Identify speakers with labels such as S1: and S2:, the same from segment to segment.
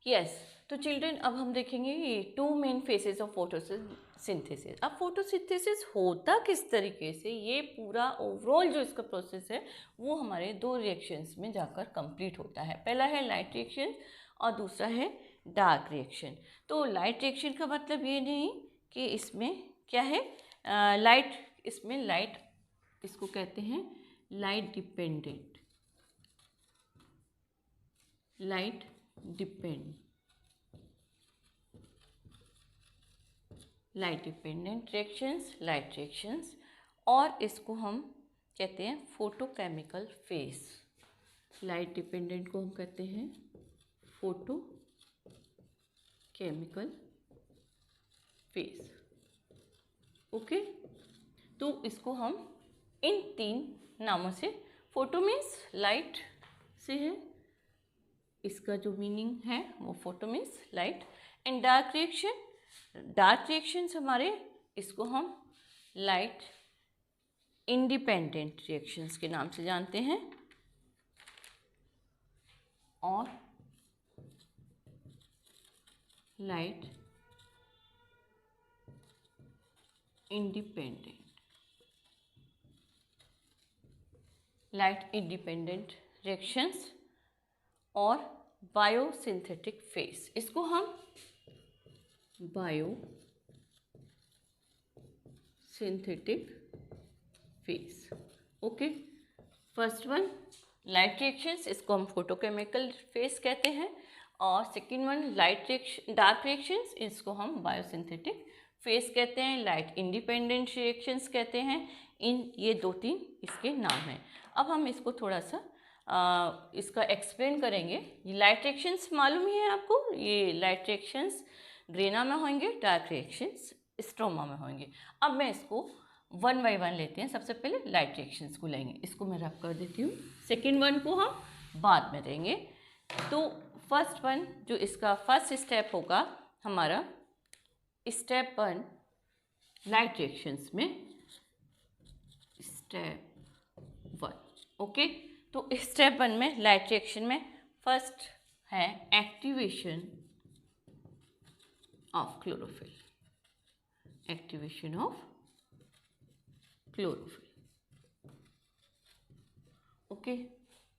S1: Yes. तो children अब हम देखेंगे ये two main phases of photosynthesis. अब फोटोसिंथेसिस होता किस तरीके से, ये पूरा ओवरऑल जो इसका प्रोसेस है वो हमारे दो रिएक्शंस में जाकर कंप्लीट होता है। पहला है लाइट रिएक्शन और दूसरा है डार्क रिएक्शन। तो लाइट रिएक्शन का मतलब ये नहीं कि इसमें क्या है, लाइट, इसमें लाइट, इसको कहते हैं light dependent, light dependent reactions, और इसको हम कहते हैं फोटोकेमिकल फेस। लाइट डिपेंडेंट को हम कहते हैं फोटोकेमिकल फेस। ओके, तो इसको हम इन तीन नामों से, फोटो मीन्स लाइट से है, इसका जो मीनिंग है वो photo means light. And dark reactions हमारे, इसको हम लाइट इंडिपेंडेंट रिएक्शंस के नाम से जानते हैं, और लाइट इंडिपेंडेंट रिएक्शंस और बायोसिंथेटिक फेस, इसको हम biosynthetic face. Okay, first one light reactions, इसको हम फोटोकेमिकल फेस कहते हैं, और सेकेंड वन डार्क रिएक्शंस, इसको हम बायोसिंथेटिक फेस कहते हैं, लाइट इंडिपेंडेंट रिएक्शंस कहते हैं। ये दो तीन इसके नाम हैं। अब हम इसको थोड़ा सा इसका एक्सप्लेन करेंगे। ये लाइट रिएक्शंस मालूम ही है आपको, ये लाइट रिएक्शंस ग्रेना में होंगे, डार्क रिएक्शंस स्ट्रोमा में होंगे। अब मैं इसको वन बाय वन लेते हैं। सबसे पहले लाइट रिएक्शंस को लेंगे, इसको मैं रख कर देती हूँ, सेकेंड वन को हम बाद में देंगे। तो फर्स्ट वन जो इसका फर्स्ट स्टेप होगा हमारा, स्टेप वन लाइट रिएक्शंस में, स्टेप वन। ओके, तो स्टेप वन में लाइट रिएक्शन में फर्स्ट है activation of chlorophyll, activation of chlorophyll. Okay,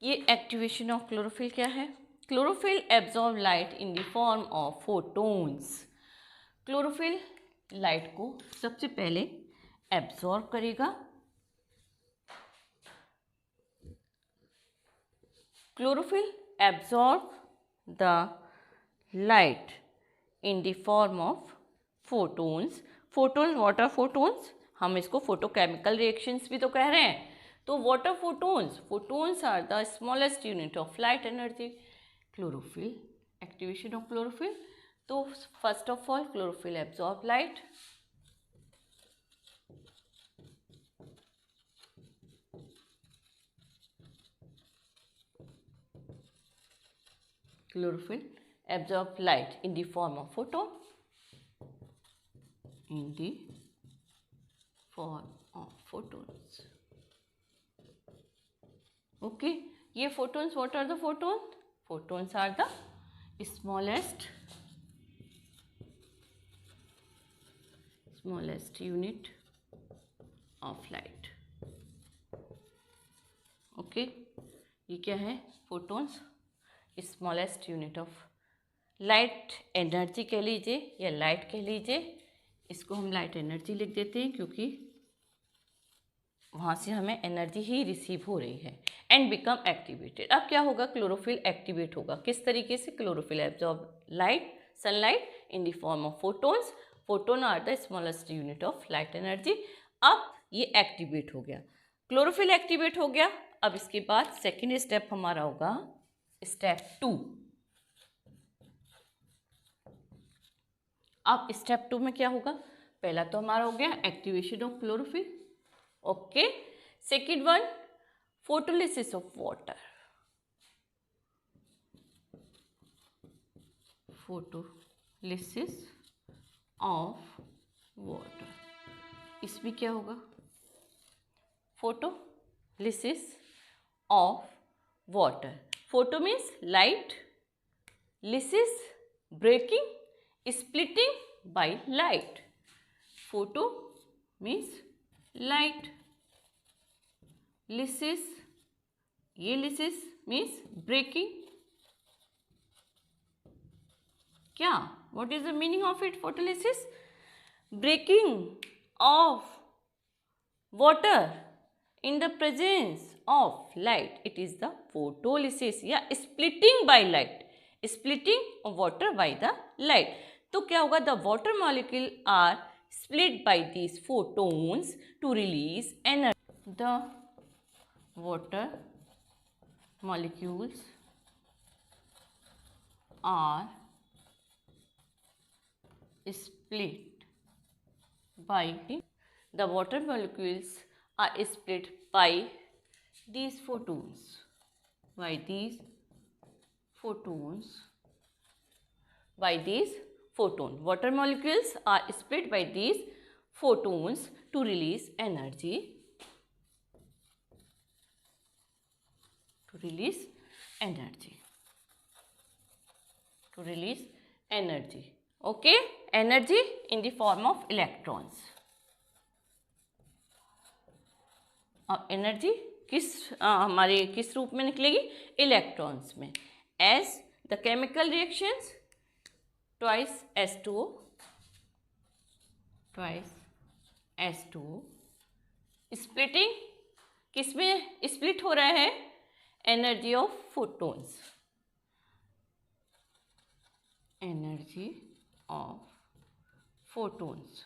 S1: ये एक्टिवेशन ऑफ क्लोरोफिल क्या है? Chlorophyll absorb light in the form of photons. Chlorophyll light को सबसे पहले एब्जॉर्ब करेगा। Chlorophyll absorb the light in the form of photons. Photon, water photons, हम इसको photochemical reactions भी तो कह रहे हैं। तो water photons are the smallest unit of light energy. Chlorophyll, activation of chlorophyll. तो first of all chlorophyll absorb light, chlorophyll absorb light in the form of photon, in the form of photons. Okay, ये photons, what are the photons? Photons are the smallest unit of light. Okay, ये क्या है? photons, smallest unit of light energy कह लीजिए या light कह लीजिए। इसको हम लाइट एनर्जी लिख देते हैं क्योंकि वहाँ से हमें एनर्जी ही रिसीव हो रही है। And become activated. अब क्या होगा? क्लोरोफिल एक्टिवेट होगा। किस तरीके से? Chlorophyll absorb light, sunlight in the form of photons. Photon are the smallest unit of light energy. अब ये एक्टिवेट हो गया, क्लोरोफिल एक्टिवेट हो गया। अब इसके बाद सेकेंड स्टेप हमारा होगा स्टेप 2। अब स्टेप 2 में क्या होगा? पहला तो हमारा हो गया activation of chlorophyll. Okay, second one photolysis of water. Photolysis of water, इसमें क्या होगा? Photolysis of water. Photo means light, lysis breaking, splitting by light. Photo means light. Lysis, ये lysis means breaking. क्या? What is the meaning of it? Photolysis, breaking of water in the presence of light. It is the photolysis या splitting by light. Splitting of water by the light. तो क्या होगा? The water molecule are split by these photons to release energy. The water molecules are split by the water molecules are split by these photons. By these photons. Water molecules are split by these photons to release energy. To release energy. Okay, energy in the form of electrons. अब energy हमारे किस रूप में निकलेगी? Electrons में. As the chemical reactions twice H2O splitting किस में split हो रहा है? Energy of photons.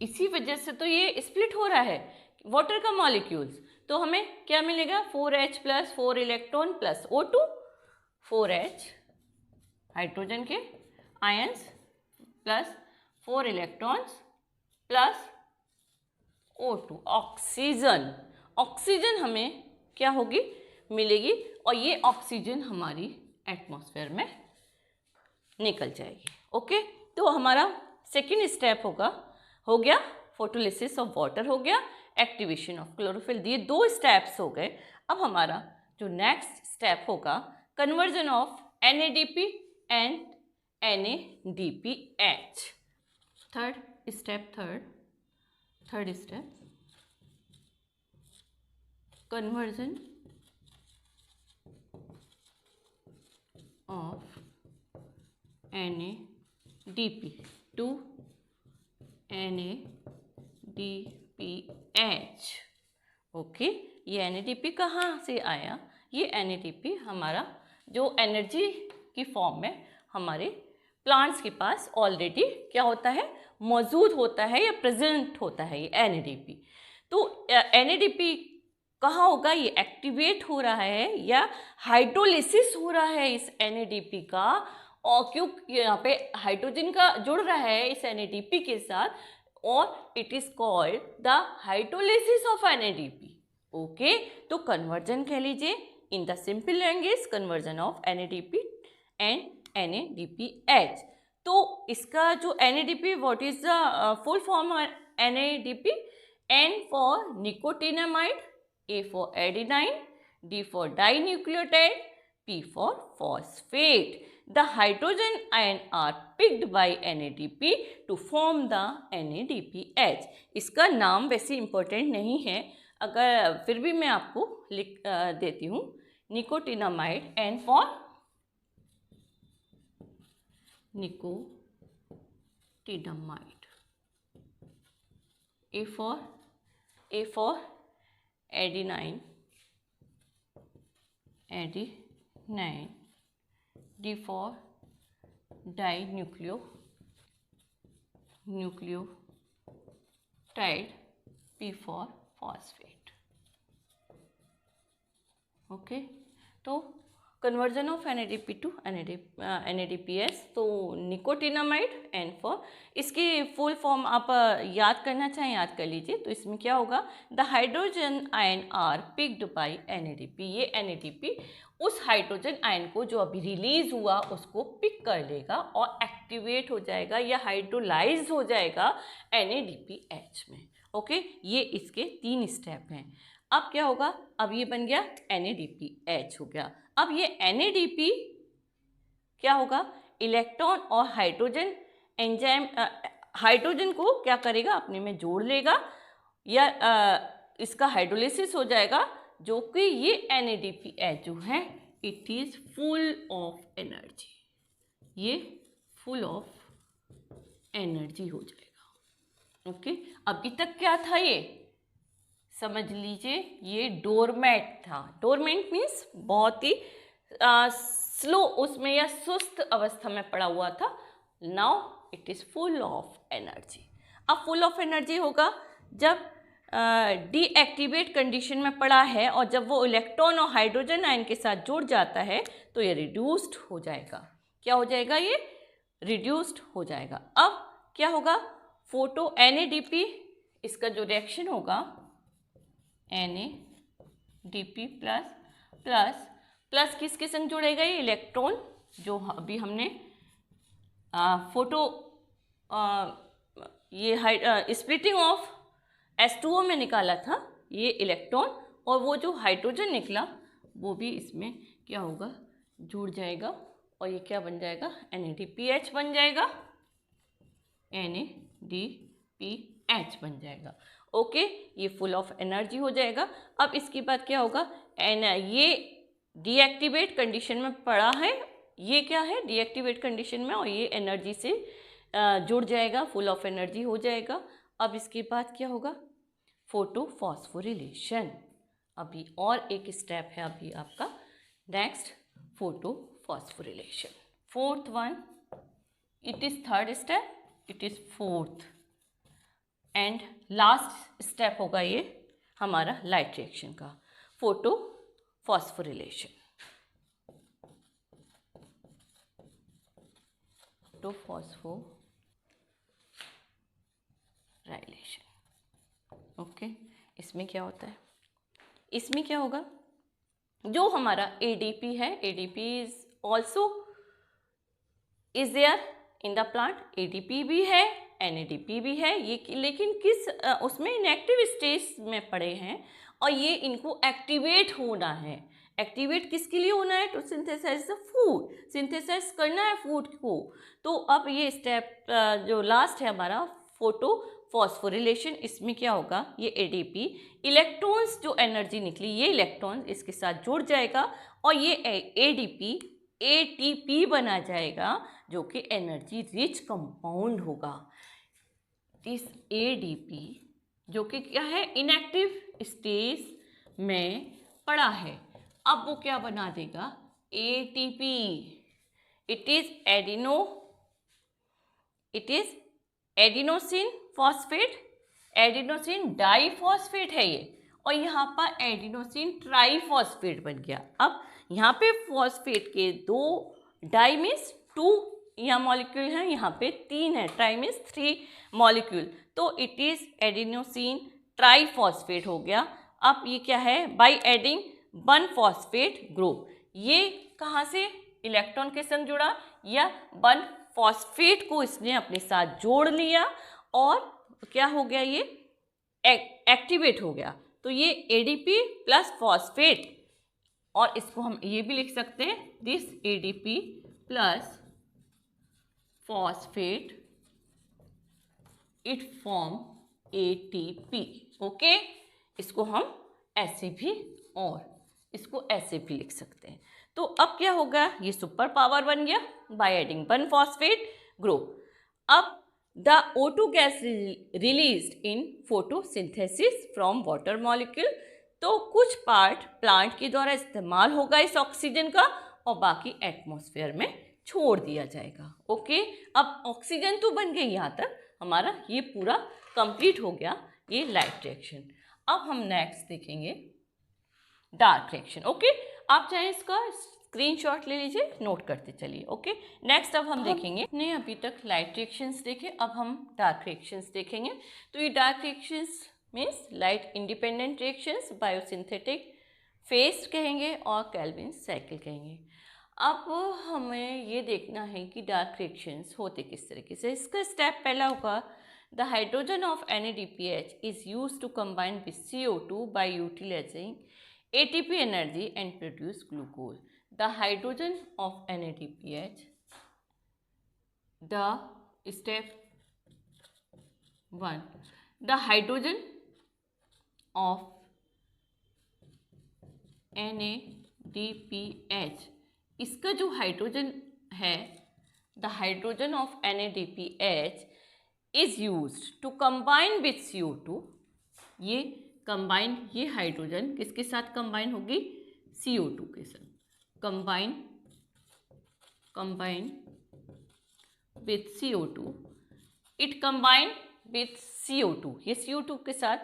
S1: इसी वजह से तो ये स्प्लिट हो रहा है वाटर का मॉलिक्यूल्स. तो हमें क्या मिलेगा? 4H plus 4 electron plus O2. 4H hydrogen के ions plus 4 electrons plus O2 oxygen हमें क्या होगी? मिलेगी. और ये ऑक्सीजन हमारी एटमॉस्फेयर में निकल जाएगी. ओके, तो हमारा सेकेंड स्टेप हो गया फोटोलिसिस ऑफ वाटर, हो गया एक्टिवेशन ऑफ क्लोरोफिल. ये 2 स्टेप्स हो गए. अब हमारा जो नेक्स्ट स्टेप होगा conversion of NADP and NADPH. Third step conversion of NADP to NADPH. Okay, ये NADP कहाँ से आया? ये NADP हमारा जो एनर्जी की फॉर्म में हमारे प्लांट्स के पास ऑलरेडी क्या होता है? मौजूद होता है या प्रेजेंट होता है ये NADP. तो NADP कहाँ होगा? ये एक्टिवेट हो रहा है या हाइड्रोलिसिस हो रहा है इस NADP का. और क्योंकि यहाँ पे हाइड्रोजन का जुड़ रहा है इस NADP के साथ, और it is called the hydrolysis of NADP. Okay, तो कन्वर्जन कह लीजिए in the simple language, conversion of NADP and NADPH. तो इसका जो NADP, what is the full form NADP? N for nicotinamide, A for adenine, D for dinucleotide, P for phosphate. The hydrogen ion are picked by NADP to form the NADPH. इसका नाम वैसे important नहीं है, अगर फिर भी मैं आपको लिख देती हूँ. Nicotinamide, N for nicotinamide, A for adenine, D for dinucleotide, P for phosphate. Okay, तो conversion of NADP to NADPH. तो निकोटिनामाइड N फॉर, इसकी फुल फॉर्म आप याद करना चाहें याद कर लीजिए. तो इसमें क्या होगा? The hydrogen ion are picked by NADP. ये NADP उस हाइड्रोजन आयन को जो अभी रिलीज हुआ उसको पिक कर लेगा और एक्टिवेट हो जाएगा या हाइड्रोलाइज हो जाएगा NADPH में. ओके, ये इसके 3 स्टेप हैं. अब क्या होगा? अब ये बन गया NADPH हो गया. अब ये NADP क्या होगा? इलेक्ट्रॉन और हाइड्रोजन एंजाइम हाइड्रोजन को क्या करेगा, अपने में जोड़ लेगा या इसका हाइड्रोलिसिस हो जाएगा, जो कि ये NADPH जो है it is full of energy, ये फुल ऑफ एनर्जी हो जाएगा। ओके, अभी तक क्या था, ये समझ लीजिए ये डोरमैट था। डोरमैट मीन्स बहुत ही स्लो उसमें या सुस्त अवस्था में पड़ा हुआ था। Now it is full of energy. अब फुल ऑफ एनर्जी होगा जब डीएक्टिवेट कंडीशन में पड़ा है और जब वो इलेक्ट्रॉन और हाइड्रोजन आयन के साथ जुड़ जाता है तो ये रिड्यूस्ड हो जाएगा। क्या हो जाएगा, ये रिड्यूस्ड हो जाएगा। अब क्या होगा, फोटो NADP इसका जो रिएक्शन होगा NADP प्लस प्लस प्लस किसके संग जुड़ेगा, ये इलेक्ट्रॉन जो अभी हमने फोटो ये स्प्लिटिंग ऑफ H2O में निकाला था, ये इलेक्ट्रॉन और वो जो हाइड्रोजन निकला वो भी इसमें क्या होगा, जुड़ जाएगा और ये क्या बन जाएगा, NADPH बन जाएगा, NADPH बन जाएगा। ओके, ये फुल ऑफ एनर्जी हो जाएगा। अब इसके बाद क्या होगा, ये डीएक्टिवेट कंडीशन में पड़ा है, ये क्या है डीएक्टिवेट कंडीशन में, और ये एनर्जी से जुड़ जाएगा, फुल ऑफ एनर्जी हो जाएगा। अब इसके बाद क्या होगा, फोटो फॉस्फोरिलेशन। अभी और एक स्टेप है अभी आपका next, photo phosphorylation, fourth one, it is third step, it is fourth and last step होगा ये हमारा लाइट रिएक्शन का, photo phosphorylation. Photo phosphorylation. Okay, इसमें क्या होता है, इसमें क्या होगा, जो हमारा ADP है, ADP is also is there in the plant, ADP भी है NADP भी है, ये लेकिन किस उसमें इनएक्टिव स्टेज में पड़े हैं और ये इनको एक्टिवेट होना है। एक्टिवेट किसके लिए होना है, to synthesise the food, synthesise करना है फूड को। तो अब ये स्टेप जो लास्ट है हमारा फोटो फॉस्फोरिलेशन, इसमें क्या होगा, ये ADP इलेक्ट्रॉन्स जो एनर्जी निकली, ये इलेक्ट्रॉन्स इसके साथ जुड़ जाएगा और ये ADP ATP बना जाएगा, जो कि एनर्जी रिच कंपाउंड होगा। इस ADP जो कि क्या है, इनएक्टिव स्टेज में पड़ा है, अब वो क्या बना देगा, ATP, it is adenosine phosphate, adenosine diphosphate है ये, और यहाँ पर एडिनोसिन ट्राइफॉस्फेट बन गया। अब यहाँ पे फॉस्फेट के 2 डाई मीन्स 2 यहाँ मॉलिक्यूल हैं, यहाँ पे 3 है, ट्राई मीन्स 3 मॉलिक्यूल, तो इट इज एडिनोसिन ट्राइफॉस्फेट हो गया। अब ये क्या है, बाय एडिंग 1 फॉस्फेट ग्रुप, ये कहाँ से इलेक्ट्रॉन के संग जुड़ा, या 1 फॉस्फेट को इसने अपने साथ जोड़ लिया और क्या हो गया, ये एक्टिवेट हो गया। तो ये ADP प्लस फॉस्फेट, और इसको हम ये भी लिख सकते हैं, this ADP plus phosphate it form ATP। Okay, इसको हम ऐसे भी और इसको ऐसे भी लिख सकते हैं। तो अब क्या होगा, ये सुपर पावर बन गया बाय एडिंग 1 फॉस्फेट ग्रुप। अब the O2 gas released in photosynthesis from water molecule, तो कुछ पार्ट प्लांट के द्वारा इस्तेमाल होगा इस ऑक्सीजन का और बाकी एटमॉस्फेयर में छोड़ दिया जाएगा। ओके, अब ऑक्सीजन तो बन गई, यहाँ तक हमारा ये पूरा कंप्लीट हो गया ये लाइट रिएक्शन। अब हम नेक्स्ट देखेंगे डार्क रिएक्शन। ओके, आप चाहे इसका स्क्रीनशॉट ले लीजिए, नोट करते चलिए। ओके, नेक्स्ट अब हम देखेंगे, हमने अभी तक लाइट रिएक्शंस देखे, अब हम डार्क रिएक्शंस देखेंगे। तो ये dark reactions means light independent reactions, biosynthetic face कहेंगे और केल्विन साइकिल कहेंगे। अब हमें ये देखना है कि डार्क रिएक्शंस होते किस तरीके से। इसका स्टेप पहला होगा, the hydrogen of NADPH is used to combine with CO2 by utilising ATP energy and produce glucose. The hydrogen of NADPH the step 1, the hydrogen of NADPH, इसका जो हाइड्रोजन है, the hydrogen of NADPH is used to combine with CO2। ये combine, ये hydrogen किसके साथ combine होगी? CO2 के साथ। Combine with CO2, it combine with CO2, ये CO2 के साथ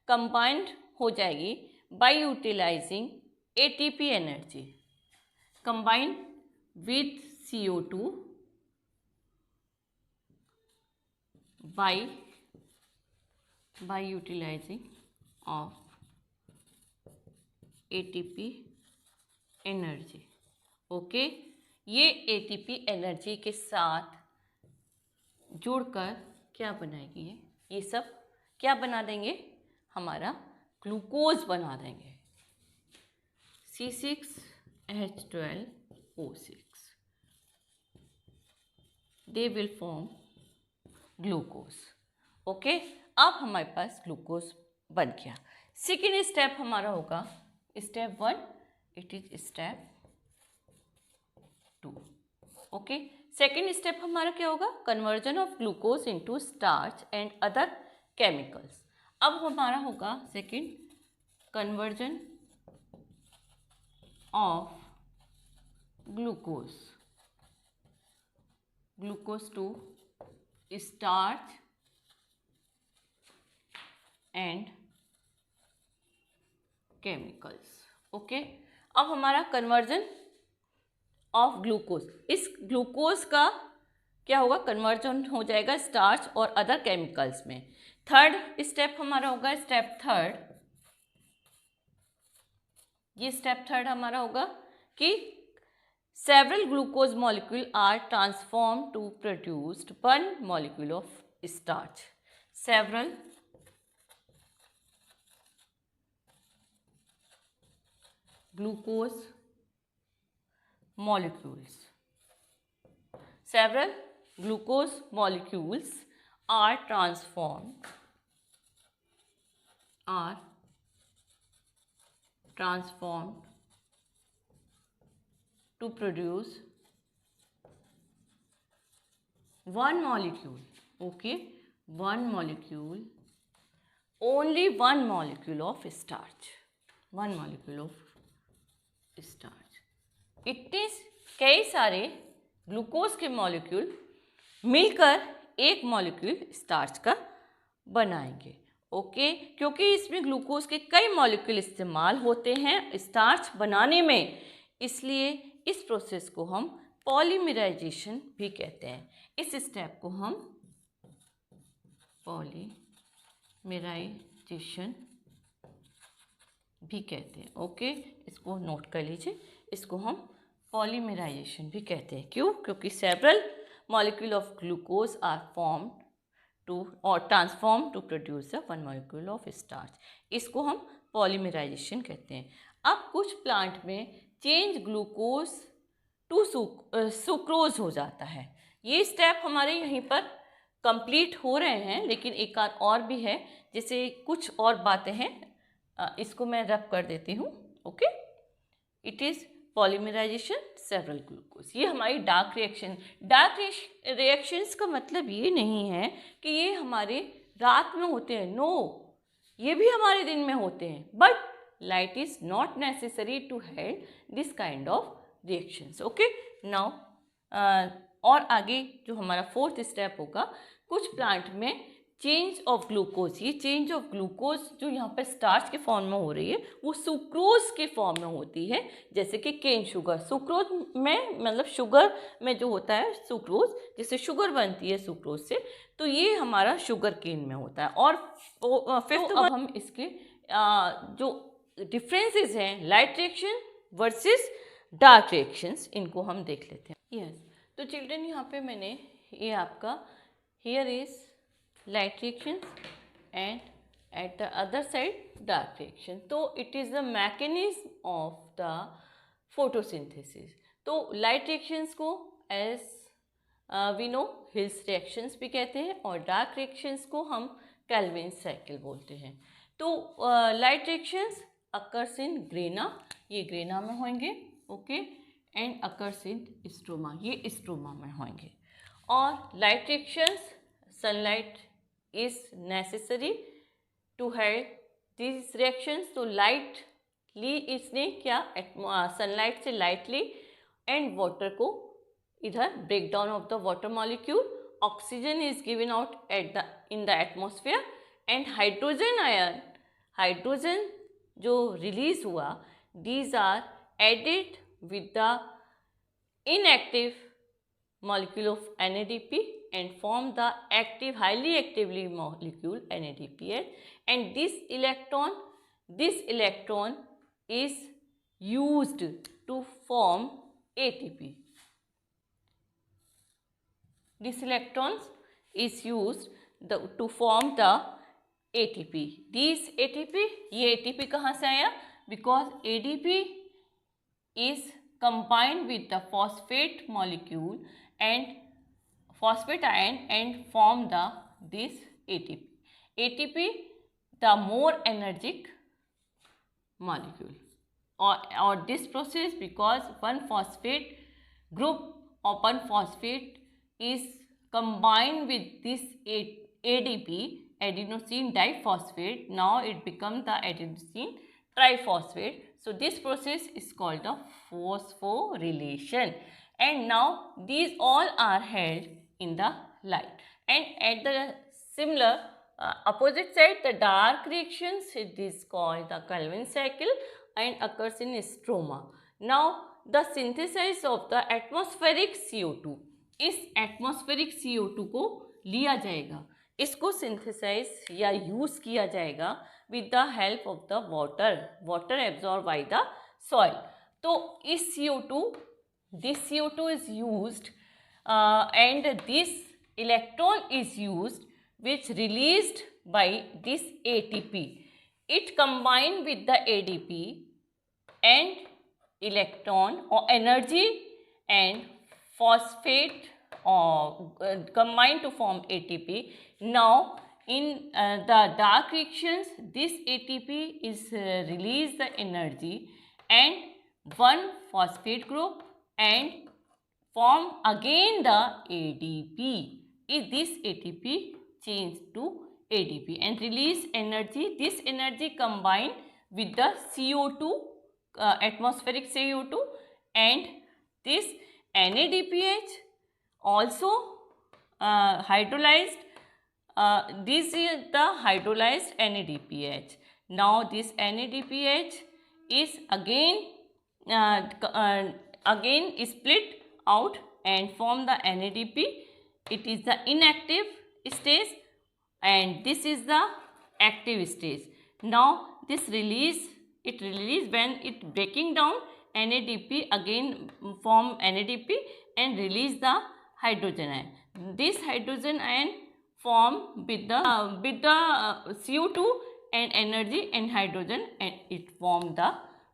S1: कंबाइंड हो जाएगी by utilising ATP energy. Combine with CO2 by utilizing of ATP energy. Okay, ये ATP एनर्जी के साथ जुड़कर क्या बनाएगी? ये सब क्या बना देंगे? हमारा ग्लूकोज बना देंगे, C6H12O6, they will form glucose. Okay, अब हमारे पास ग्लूकोज बन गया। सेकेंड स्टेप हमारा होगा step 1, it is step 2। Okay, second step हमारा क्या होगा? Conversion of glucose into starch and other chemicals. अब हमारा होगा second, conversion of glucose to starch and chemicals. Okay, अब हमारा कन्वर्जन ऑफ ग्लूकोज, इस ग्लूकोज का क्या होगा? कन्वर्जन हो जाएगा स्टार्च और अदर केमिकल्स में। थर्ड स्टेप हमारा होगा स्टेप 3, ये स्टेप 3 हमारा होगा कि several glucose molecule are transform to produced 1 molecule of starch. Several glucose molecules are transformed to produce 1 molecule, okay, 1 molecule, only 1 molecule of starch, 1 molecule of starch. इतने कई सारे glucose के मॉलिक्यूल मिलकर एक मॉलिक्यूल स्टार्च का बनाएंगे। Okay, क्योंकि इसमें ग्लूकोज के कई मॉलिक्यूल इस्तेमाल होते हैं स्टार्च बनाने में, इसलिए इस प्रोसेस को हम पॉलीमराइजेशन भी कहते हैं। इस स्टेप को हम पॉलीमराइजेशन भी कहते हैं। ओके, इसको नोट कर लीजिए, इसको हम पॉलीमराइजेशन भी कहते हैं। क्यों? क्योंकि several molecule of glucose are form to और transform to produce 1 molecule of starch, इसको हम पॉलीमराइजेशन कहते हैं। अब कुछ प्लांट में चेंज ग्लूकोज टू सुक्रोज हो जाता है। ये स्टेप हमारे यहीं पर कंप्लीट हो रहे हैं, लेकिन एक और भी है, जैसे कुछ और बातें हैं, इसको मैं रब कर देती हूँ। Okay, it is polymerisation several glucose. ये हमारी डार्क रिएक्शंस का मतलब ये नहीं है कि ये हमारे रात में होते हैं, नो, ये भी हमारे दिन में होते हैं, but light is not necessary to help this kind of reactions. Okay, now और आगे जो हमारा 4th स्टेप होगा, कुछ प्लांट में चेंज ऑफ ग्लूकोज, ये चेंज ऑफ ग्लूकोज जो यहाँ पर स्टार्च के फॉर्म में हो रही है वो सुक्रोज के फॉर्म में होती है, जैसे कि केन शुगर। सुक्रोज में मतलब शुगर में जो होता है सुक्रोज, जैसे शुगर बनती है सुक्रोज से, तो ये हमारा शुगर केन में होता है। और 5th अब हम इसके जो डिफरेंसेस हैं light reaction versus dark reactions, इनको हम देख लेते हैं। यस, तो चिल्ड्रन यहाँ पे मैंने ये आपका here is light reactions and at the other side dark reaction, तो it is the mechanism of the photosynthesis। तो light reactions को as we know Hill's reactions भी कहते हैं, और डार्क रिएक्शंस को हम कैल्विन साइकिल बोलते हैं। तो light reactions occurs in grana, ये ग्रेना में होंगे, okay, and occurs in stroma, ये स्ट्रोमा में होंगे। और light reactions, sunlight is necessary to have this reactions. तो लाइट ली इसने क्या, सनलाइट से लाइट ली एंड वाटर को इधर break down of the water molecule, oxygen is given out in the atmosphere, and hydrogen ion, hydrogen जो release हुआ, these are added with the inactive molecule of NADP and form the active, highly actively molecule NADPH, and this electron is used to form ATP. This electron is used to form the ATP. This ATP, ये ATP कहाँ से आया? Because ADP is combined with the phosphate molecule and phosphate ion and form this ATP. ATP, the more energetic molecule. Or this process, because one phosphate group or one phosphate is combined with this ADP, adenosine diphosphate. Now it becomes the adenosine triphosphate. So this process is called the phosphorylation, and now these all are held in the light. And at the similar opposite side, the dark reactions, it is called the Calvin cycle and occurs in stroma. Now the synthesis of the atmospheric CO2, इस atmospheric CO2 को लिया जाएगा, इसको synthesise या use किया जाएगा with the help of the water absorbed by the soil. तो इस CO2, this CO2 is used and this electron is used which released by this ATP. It combined with the ADP and electron or energy and phosphate combined to form ATP. Now in the dark reactions, this ATP is release the energy and one phosphate group and form again the ADP. Is this ATP changed to ADP and release energy? This energy combined with the CO2, atmospheric CO2, and this NADPH also hydrolyzed. This is the hydrolyzed NADPH. Now this NADPH is again split out and form the NADP. It is the inactive stage and this is the active stage. Now this release, it release when it breaking down NADP, again form NADP and release the hydrogen ion. This hydrogen ion form with the CO2 and energy and hydrogen, and it form the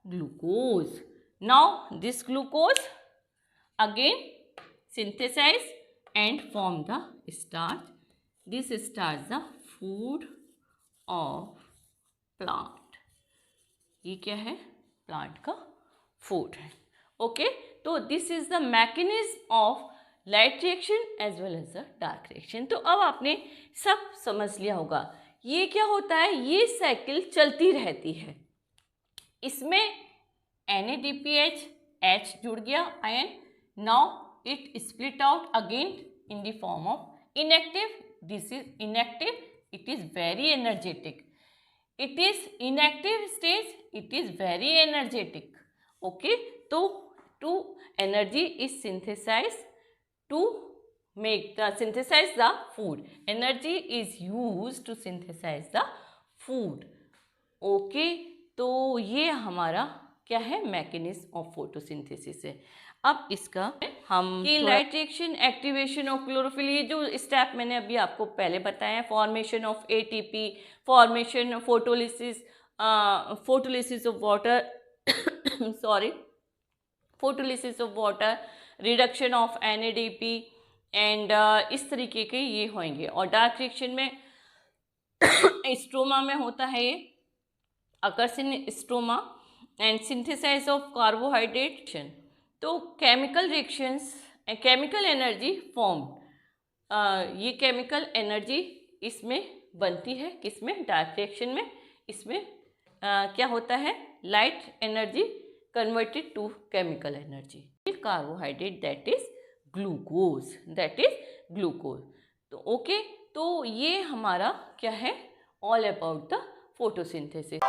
S1: glucose. Now this glucose again synthesize and form the starch. This starch the food of plant. ये क्या है? Plant का food है. Okay, तो this is the mechanism of light reaction as well as the dark reaction. तो अब आपने सब समझ लिया होगा. ये क्या होता है? ये साइकिल चलती रहती है. इसमें NADPH H जुड़ गया ion. Now it split out again in the form of inactive. This is inactive. It is very energetic. It is inactive stage. It is very energetic. Okay, so to energy is synthesized to synthesize the food. Energy is used to synthesize the food. Okay, तो ये हमारा क्या है? Mechanism of photosynthesis है. अब इसका हम light reaction, activation of chlorophyll, ये जो स्टेप मैंने अभी आपको पहले बताया है, formation of ATP, formation photolysis of water sorry photolysis of water, reduction of NADP and इस तरीके के ये होंगे। और डार्क रिएक्शन में स्ट्रोमा में होता है ये occurs in stroma and synthesise of carbohydrate. तो chemical reactions and chemical energy form, ये केमिकल एनर्जी इसमें बनती है किसमें, डार्क रिएक्शन में। इसमें क्या होता है, light energy converted to chemical energy, carbohydrate that is glucose, that is glucose. तो ओके, तो ये हमारा क्या है, ऑल अबाउट द फोटोसिंथेसिस।